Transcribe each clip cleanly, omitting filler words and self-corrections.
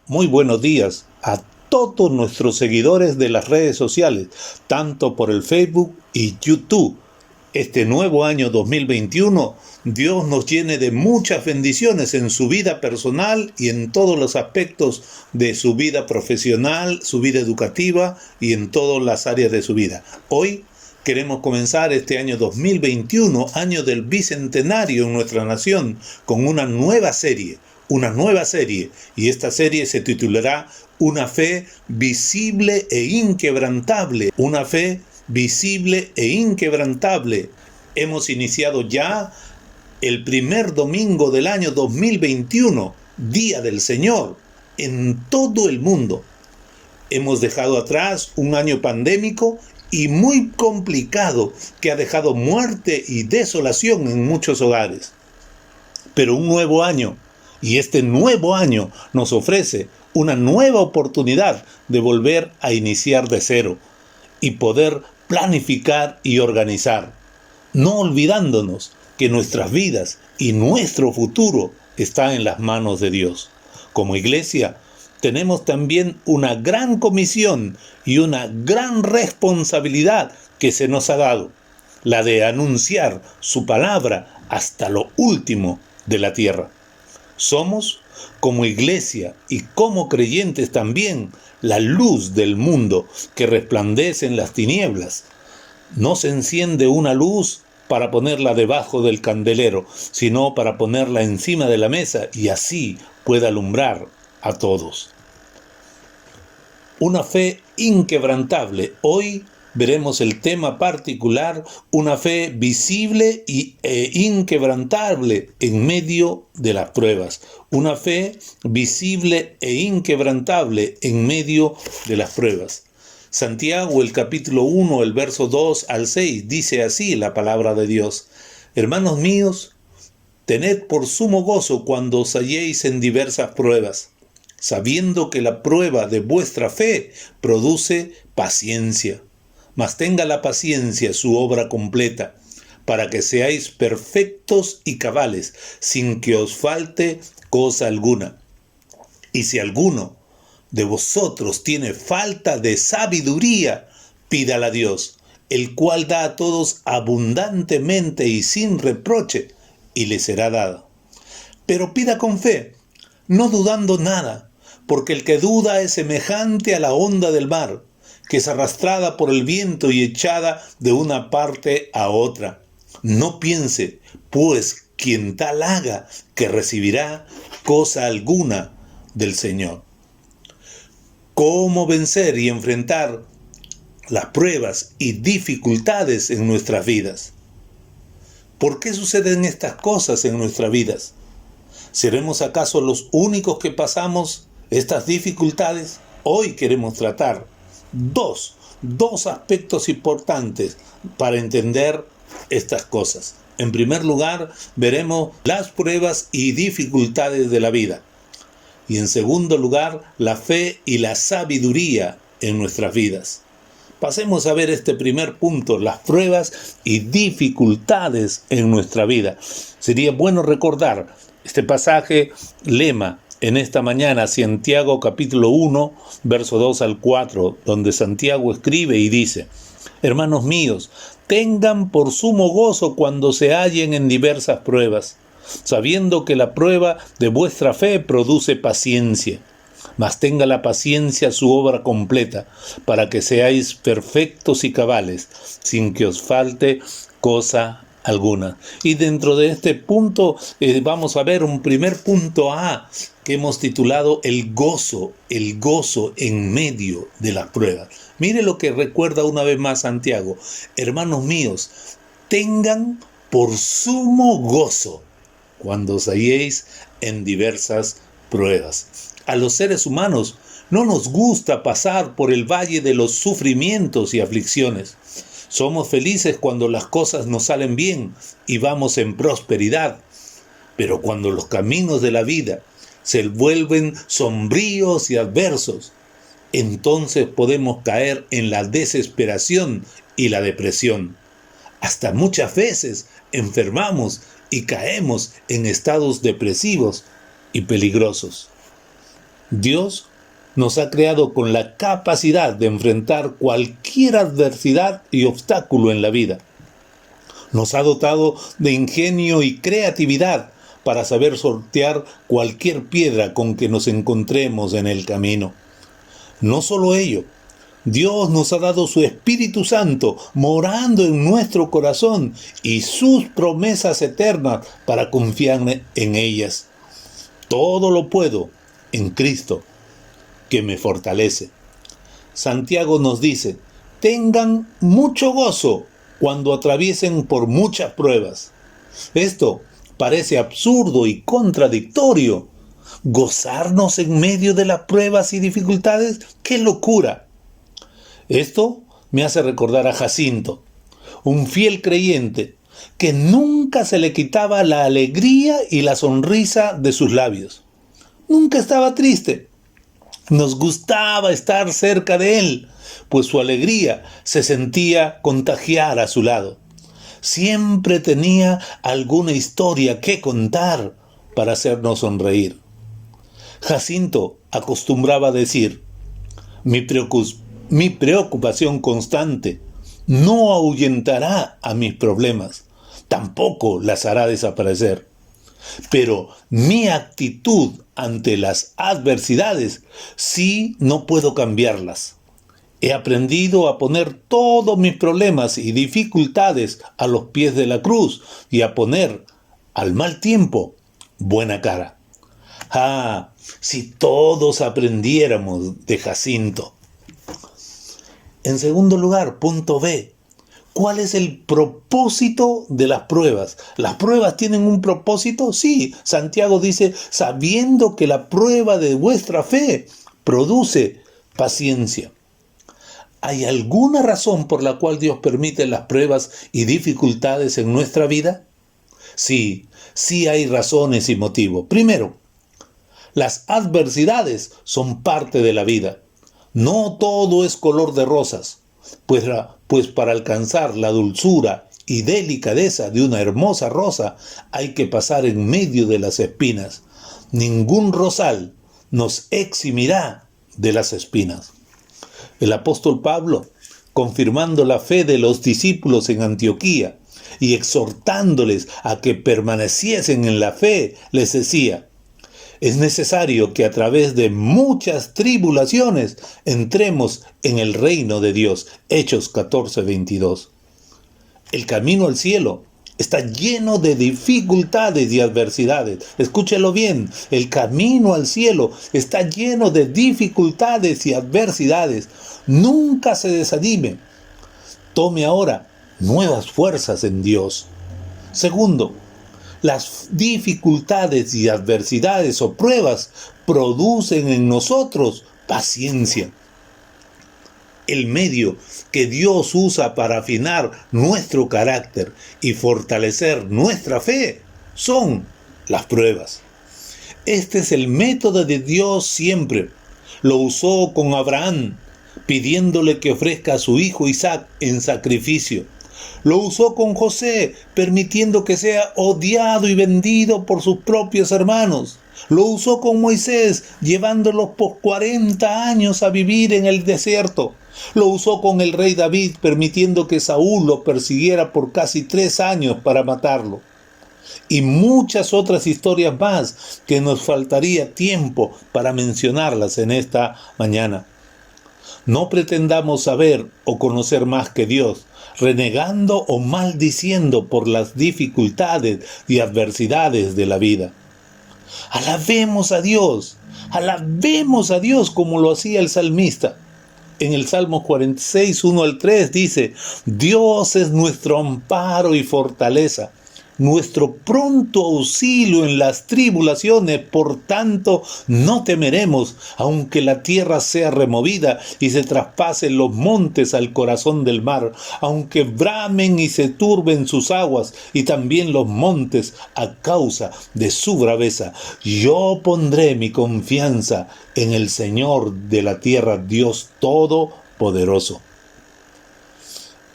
Muy buenos días a todos nuestros seguidores de las redes sociales, tanto por el Facebook y YouTube. Este nuevo año 2021, Dios nos llene de muchas bendiciones en su vida personal y en todos los aspectos de su vida profesional, su vida educativa y en todas las áreas de su vida. Hoy queremos comenzar este año 2021, año del bicentenario en nuestra nación, con una nueva serie, y esta serie se titulará Una fe visible e inquebrantable. Una fe visible e inquebrantable. Hemos iniciado ya el primer domingo del año 2021, Día del Señor, en todo el mundo. Hemos dejado atrás un año pandémico y muy complicado que ha dejado muerte y desolación en muchos hogares. Pero un nuevo año, y este nuevo año nos ofrece una nueva oportunidad de volver a iniciar de cero y poder planificar y organizar, no olvidándonos que nuestras vidas y nuestro futuro está en las manos de Dios. Como iglesia, tenemos también una gran comisión y una gran responsabilidad que se nos ha dado, la de anunciar su palabra hasta lo último de la tierra. Somos, como iglesia y como creyentes también, la luz del mundo que resplandece en las tinieblas. No se enciende una luz para ponerla debajo del candelero, sino para ponerla encima de la mesa y así pueda alumbrar a todos. Una fe inquebrantable. Hoy veremos el tema particular, una fe visible e inquebrantable en medio de las pruebas. Una fe visible e inquebrantable en medio de las pruebas. Santiago, el capítulo 1, el verso 2 al 6, dice así la palabra de Dios. Hermanos míos, tened por sumo gozo cuando os halléis en diversas pruebas, sabiendo que la prueba de vuestra fe produce paciencia. Mas tenga la paciencia su obra completa, para que seáis perfectos y cabales, sin que os falte cosa alguna. Y si alguno de vosotros tiene falta de sabiduría, pídala a Dios, el cual da a todos abundantemente y sin reproche, y le será dada. Pero pida con fe, no dudando nada, porque el que duda es semejante a la onda del mar, que es arrastrada por el viento y echada de una parte a otra. No piense, pues, quien tal haga, que recibirá cosa alguna del Señor. ¿Cómo vencer y enfrentar las pruebas y dificultades en nuestras vidas? ¿Por qué suceden estas cosas en nuestras vidas? ¿Seremos acaso los únicos que pasamos estas dificultades? Hoy queremos tratar dos aspectos importantes para entender estas cosas. En primer lugar, veremos las pruebas y dificultades de la vida. Y en segundo lugar, la fe y la sabiduría en nuestras vidas. Pasemos a ver este primer punto, las pruebas y dificultades en nuestra vida. Sería bueno recordar este pasaje lema en esta mañana, Santiago capítulo 1, verso 2 al 4, donde Santiago escribe y dice: Hermanos míos, tengan por sumo gozo cuando se hallen en diversas pruebas, sabiendo que la prueba de vuestra fe produce paciencia. Mas tenga la paciencia su obra completa, para que seáis perfectos y cabales, sin que os falte cosa alguna. Y dentro de este punto vamos a ver un primer punto A que hemos titulado el gozo en medio de las pruebas. Mire lo que recuerda una vez más Santiago. Hermanos míos, tengan por sumo gozo cuando os halléis en diversas pruebas. A los seres humanos no nos gusta pasar por el valle de los sufrimientos y aflicciones. Somos felices cuando las cosas nos salen bien y vamos en prosperidad. Pero cuando los caminos de la vida se vuelven sombríos y adversos, entonces podemos caer en la desesperación y la depresión. Hasta muchas veces enfermamos y caemos en estados depresivos y peligrosos. Dios nos ha creado con la capacidad de enfrentar cualquier adversidad y obstáculo en la vida. Nos ha dotado de ingenio y creatividad para saber sortear cualquier piedra con que nos encontremos en el camino. No solo ello, Dios nos ha dado su Espíritu Santo morando en nuestro corazón y sus promesas eternas para confiar en ellas. Todo lo puedo en Cristo, que me fortalece. Santiago nos dice: tengan mucho gozo cuando atraviesen por muchas pruebas. Esto parece absurdo y contradictorio. ¿Gozarnos en medio de las pruebas y dificultades? ¡Qué locura! Esto me hace recordar a Jacinto, un fiel creyente que nunca se le quitaba la alegría y la sonrisa de sus labios. Nunca estaba triste. Nos gustaba estar cerca de él, pues su alegría se sentía contagiar a su lado. Siempre tenía alguna historia que contar para hacernos sonreír. Jacinto acostumbraba decir: mi preocupación constante no ahuyentará a mis problemas, tampoco las hará desaparecer. Pero mi actitud ante las adversidades sí no puedo cambiarlas. He aprendido a poner todos mis problemas y dificultades a los pies de la cruz y a poner al mal tiempo buena cara. Ah, si todos aprendiéramos de Jacinto. En segundo lugar, punto B. ¿Cuál es el propósito de las pruebas? ¿Las pruebas tienen un propósito? Sí, Santiago dice: sabiendo que la prueba de vuestra fe produce paciencia. ¿Hay alguna razón por la cual Dios permite las pruebas y dificultades en nuestra vida? Sí hay razones y motivos. Primero, las adversidades son parte de la vida. No todo es color de rosas, pues para alcanzar la dulzura y delicadeza de una hermosa rosa hay que pasar en medio de las espinas. Ningún rosal nos eximirá de las espinas. El apóstol Pablo, confirmando la fe de los discípulos en Antioquía y exhortándoles a que permaneciesen en la fe, les decía: es necesario que a través de muchas tribulaciones entremos en el reino de Dios. Hechos 14:22. El camino al cielo está lleno de dificultades y adversidades. Escúchelo bien, el camino al cielo está lleno de dificultades y adversidades. Nunca se desanime. Tome ahora nuevas fuerzas en Dios. Segundo, las dificultades y adversidades o pruebas producen en nosotros paciencia. El medio que Dios usa para afinar nuestro carácter y fortalecer nuestra fe son las pruebas. Este es el método de Dios siempre. Lo usó con Abraham, pidiéndole que ofrezca a su hijo Isaac en sacrificio. Lo usó con José, permitiendo que sea odiado y vendido por sus propios hermanos. Lo usó con Moisés, llevándolos por 40 años a vivir en el desierto. Lo usó con el rey David, permitiendo que Saúl lo persiguiera por casi 3 años para matarlo. Y muchas otras historias más que nos faltaría tiempo para mencionarlas en esta mañana. No pretendamos saber o conocer más que Dios, renegando o maldiciendo por las dificultades y adversidades de la vida. Alabemos a Dios como lo hacía el salmista. En el Salmo 46, 1 al 3 dice: Dios es nuestro amparo y fortaleza, nuestro pronto auxilio en las tribulaciones, por tanto no temeremos, aunque la tierra sea removida y se traspasen los montes al corazón del mar, aunque bramen y se turben sus aguas y también los montes a causa de su braveza. Yo pondré mi confianza en el Señor de la tierra, Dios Todopoderoso.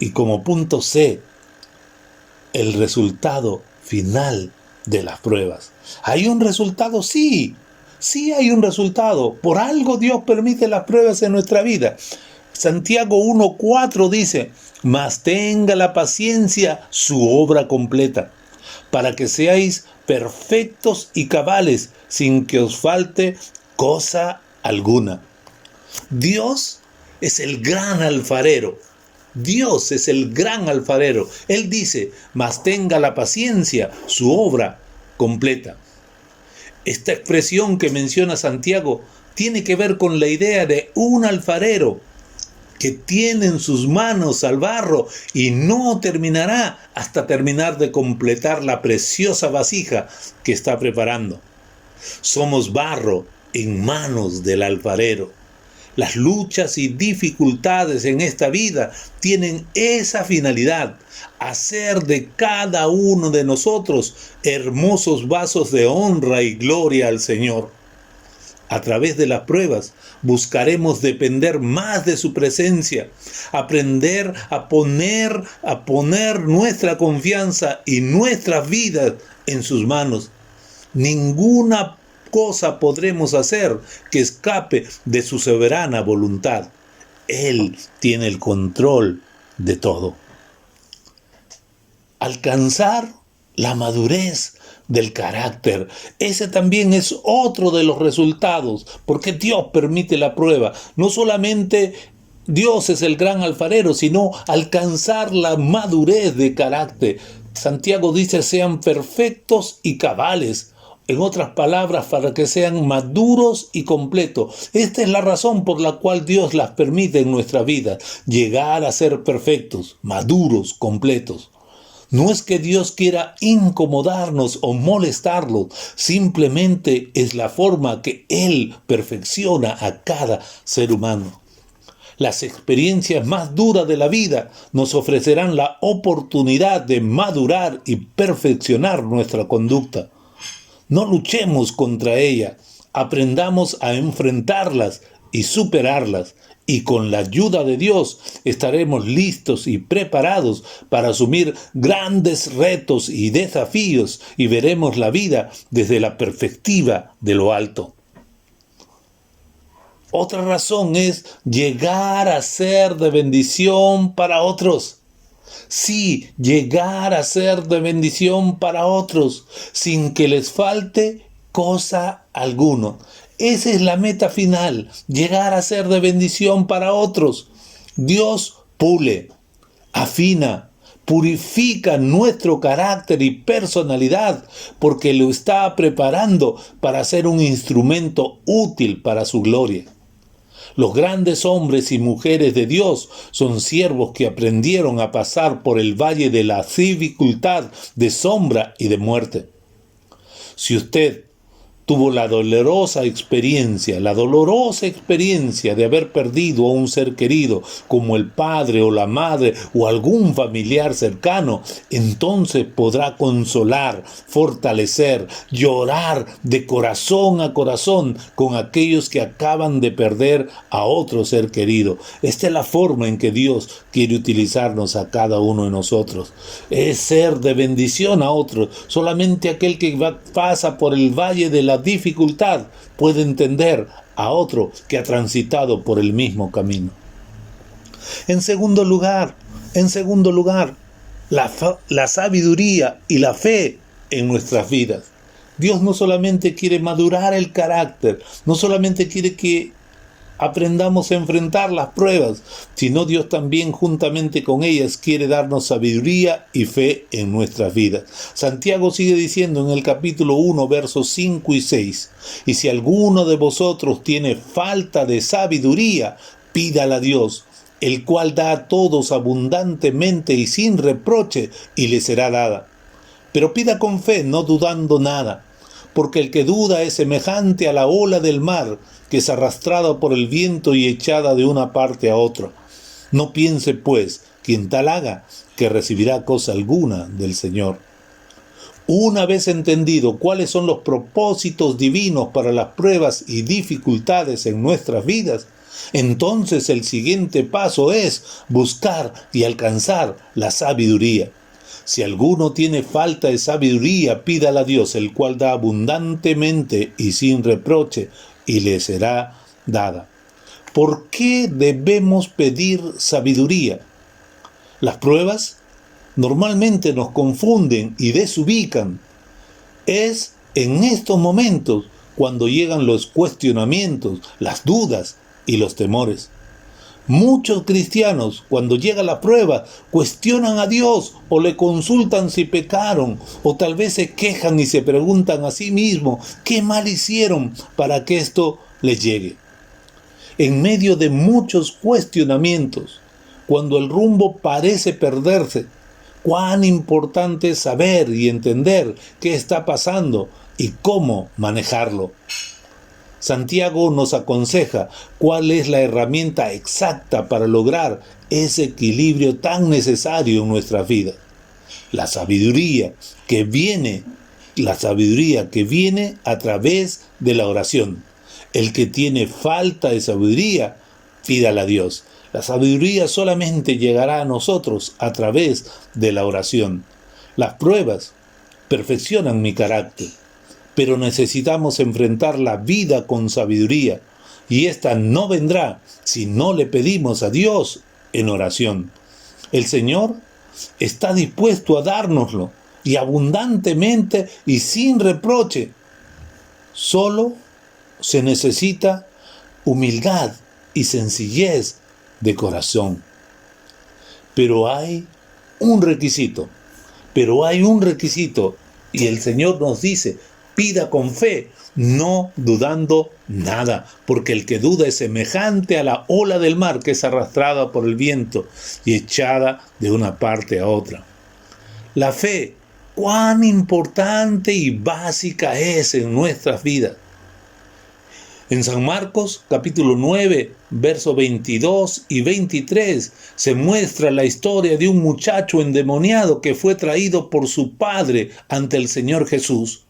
Y como punto C, el resultado final de las pruebas. ¿Hay un resultado? Sí. Sí hay un resultado. Por algo Dios permite las pruebas en nuestra vida. Santiago 1:4 dice: mas tenga la paciencia su obra completa, para que seáis perfectos y cabales, sin que os falte cosa alguna. Dios es el gran alfarero. Dios es el gran alfarero. Él dice: mas tenga la paciencia su obra completa. Esta expresión que menciona Santiago tiene que ver con la idea de un alfarero que tiene en sus manos al barro y no terminará hasta terminar de completar la preciosa vasija que está preparando. Somos barro en manos del alfarero. Las luchas y dificultades en esta vida tienen esa finalidad: hacer de cada uno de nosotros hermosos vasos de honra y gloria al Señor. A través de las pruebas buscaremos depender más de su presencia, aprender a poner nuestra confianza y nuestras vidas en sus manos. Ninguna cosa podremos hacer que escape de su soberana voluntad. Él tiene el control de todo. Alcanzar la madurez del carácter. Ese también es otro de los resultados, porque Dios permite la prueba. No solamente Dios es el gran alfarero, sino alcanzar la madurez de carácter. Santiago dice: sean perfectos y cabales. En otras palabras, para que sean maduros y completos. Esta es la razón por la cual Dios las permite en nuestra vida: llegar a ser perfectos, maduros, completos. No es que Dios quiera incomodarnos o molestarlos, simplemente es la forma que Él perfecciona a cada ser humano. Las experiencias más duras de la vida nos ofrecerán la oportunidad de madurar y perfeccionar nuestra conducta. No luchemos contra ella, aprendamos a enfrentarlas y superarlas, y con la ayuda de Dios estaremos listos y preparados para asumir grandes retos y desafíos, y veremos la vida desde la perspectiva de lo alto. Otra razón es llegar a ser de bendición para otros. Sí, llegar a ser de bendición para otros, sin que les falte cosa alguna. Esa es la meta final: llegar a ser de bendición para otros. Dios pule, afina, purifica nuestro carácter y personalidad, porque lo está preparando para ser un instrumento útil para su gloria. Los grandes hombres y mujeres de Dios son siervos que aprendieron a pasar por el valle de la dificultad, de sombra y de muerte. Si usted tuvo la dolorosa experiencia de haber perdido a un ser querido, como el padre o la madre o algún familiar cercano, entonces podrá consolar, fortalecer, llorar de corazón a corazón con aquellos que acaban de perder a otro ser querido. Esta es la forma en que Dios quiere utilizarnos a cada uno de nosotros. Es ser de bendición a otros. Solamente aquel que pasa por el valle de la dificultad puede entender a otro que ha transitado por el mismo camino. En segundo lugar, la sabiduría y la fe en nuestras vidas. Dios no solamente quiere madurar el carácter, no solamente quiere que aprendamos a enfrentar las pruebas, sino Dios también juntamente con ellas quiere darnos sabiduría y fe en nuestras vidas. Santiago sigue diciendo en el capítulo 1, versos 5 y 6: y si alguno de vosotros tiene falta de sabiduría, pídala a Dios, el cual da a todos abundantemente y sin reproche, y le será dada. Pero pida con fe, no dudando nada, porque el que duda es semejante a la ola del mar, que es arrastrada por el viento y echada de una parte a otra. No piense, pues, quien tal haga, que recibirá cosa alguna del Señor. Una vez entendido cuáles son los propósitos divinos para las pruebas y dificultades en nuestras vidas, entonces el siguiente paso es buscar y alcanzar la sabiduría. Si alguno tiene falta de sabiduría, pídala a Dios, el cual da abundantemente y sin reproche, y le será dada. ¿Por qué debemos pedir sabiduría? Las pruebas normalmente nos confunden y desubican. Es en estos momentos cuando llegan los cuestionamientos, las dudas y los temores. Muchos cristianos, cuando llega la prueba, cuestionan a Dios o le consultan si pecaron, o tal vez se quejan y se preguntan a sí mismos qué mal hicieron para que esto les llegue. En medio de muchos cuestionamientos, cuando el rumbo parece perderse, cuán importante es saber y entender qué está pasando y cómo manejarlo. Santiago nos aconseja cuál es la herramienta exacta para lograr ese equilibrio tan necesario en nuestra vida. La sabiduría que viene a través de la oración. El que tiene falta de sabiduría, pídala a Dios. La sabiduría solamente llegará a nosotros a través de la oración. Las pruebas perfeccionan mi carácter, pero necesitamos enfrentar la vida con sabiduría, y esta no vendrá si no le pedimos a Dios en oración. El Señor está dispuesto a dárnoslo, y abundantemente y sin reproche. Solo se necesita humildad y sencillez de corazón. Pero hay un requisito, y el Señor nos dice: pida con fe, no dudando nada, porque el que duda es semejante a la ola del mar que es arrastrada por el viento y echada de una parte a otra. La fe, cuán importante y básica es en nuestras vidas. En San Marcos, capítulo 9, versos 22 y 23, se muestra la historia de un muchacho endemoniado que fue traído por su padre ante el Señor Jesús.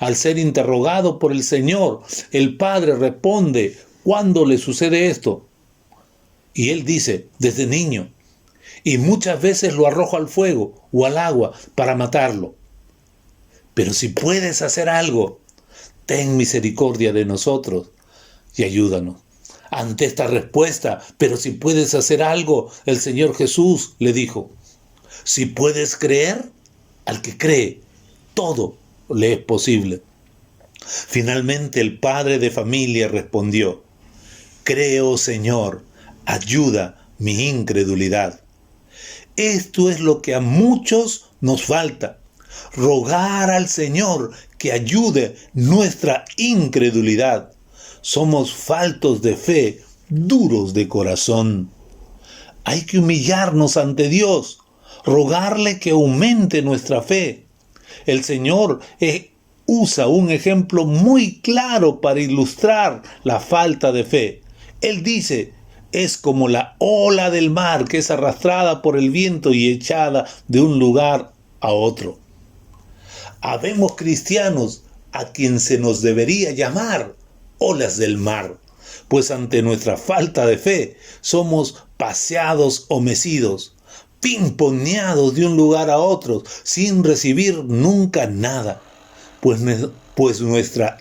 Al ser interrogado por el Señor, el padre responde: ¿cuándo le sucede esto? Y él dice: desde niño. Y muchas veces lo arrojo al fuego o al agua para matarlo. Pero si puedes hacer algo, ten misericordia de nosotros y ayúdanos. Ante esta respuesta: pero si puedes hacer algo, el Señor Jesús le dijo: si puedes creer, al que cree, todo le es posible. Finalmente el padre de familia respondió: creo, Señor, ayuda mi incredulidad. Esto es lo que a muchos nos falta: rogar al Señor que ayude nuestra incredulidad. Somos faltos de fe, duros de corazón. Hay que humillarnos ante Dios, rogarle que aumente nuestra fe. El Señor usa un ejemplo muy claro para ilustrar la falta de fe. Él dice: es como la ola del mar que es arrastrada por el viento y echada de un lugar a otro. Habemos cristianos a quien se nos debería llamar olas del mar, pues ante nuestra falta de fe somos paseados o mecidos, pimponeados de un lugar a otro sin recibir nunca nada, pues nuestra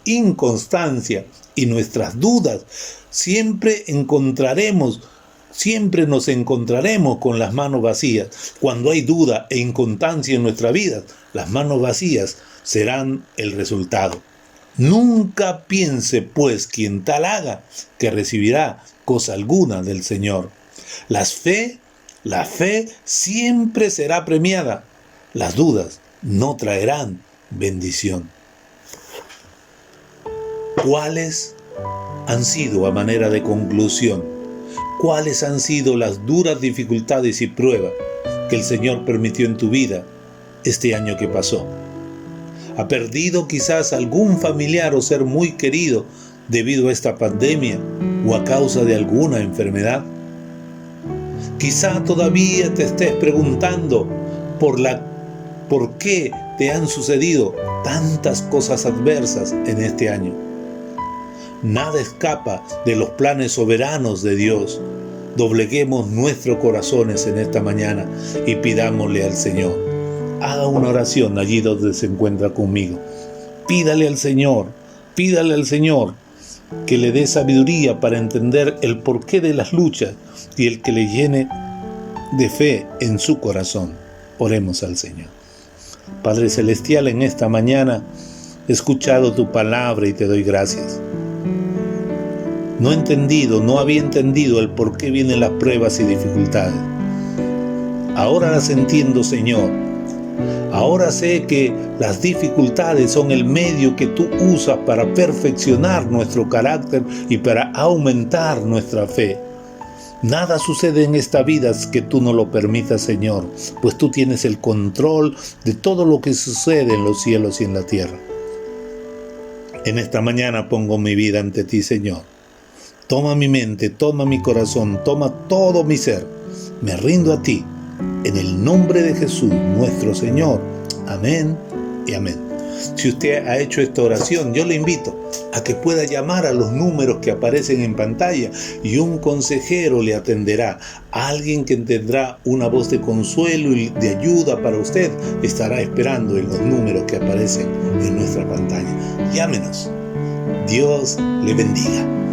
inconstancia y nuestras dudas siempre nos encontraremos con las manos vacías. Cuando hay duda e inconstancia en nuestra vida, las manos vacías serán el resultado. Nunca piense, pues, quien tal haga, que recibirá cosa alguna del Señor. La fe siempre será premiada. Las dudas no traerán bendición. ¿Cuáles han sido, a manera de conclusión, cuáles han sido las duras dificultades y pruebas que el Señor permitió en tu vida este año que pasó? ¿Ha perdido quizás algún familiar o ser muy querido debido a esta pandemia o a causa de alguna enfermedad? Quizá todavía te estés preguntando por qué te han sucedido tantas cosas adversas en este año. Nada escapa de los planes soberanos de Dios. dobleguemos nuestros corazones en esta mañana y pidámosle al Señor. Haga una oración allí donde se encuentra conmigo. Pídale al Señor que le dé sabiduría para entender el porqué de las luchas y el que le llene de fe en su corazón. Oremos al Señor. Padre Celestial, en esta mañana he escuchado tu palabra y te doy gracias. No había entendido el por qué vienen las pruebas y dificultades. Ahora las entiendo, Señor. Ahora sé que las dificultades son el medio que tú usas para perfeccionar nuestro carácter y para aumentar nuestra fe. Nada sucede en esta vida que tú no lo permitas, Señor, pues tú tienes el control de todo lo que sucede en los cielos y en la tierra. En esta mañana pongo mi vida ante ti, Señor. Toma mi mente, toma mi corazón, toma todo mi ser. Me rindo a ti. En el nombre de Jesús, nuestro Señor. Amén y amén. Si usted ha hecho esta oración, yo le invito a que pueda llamar a los números que aparecen en pantalla y un consejero le atenderá. Alguien que tendrá una voz de consuelo y de ayuda para usted estará esperando en los números que aparecen en nuestra pantalla. Llámenos. Dios le bendiga.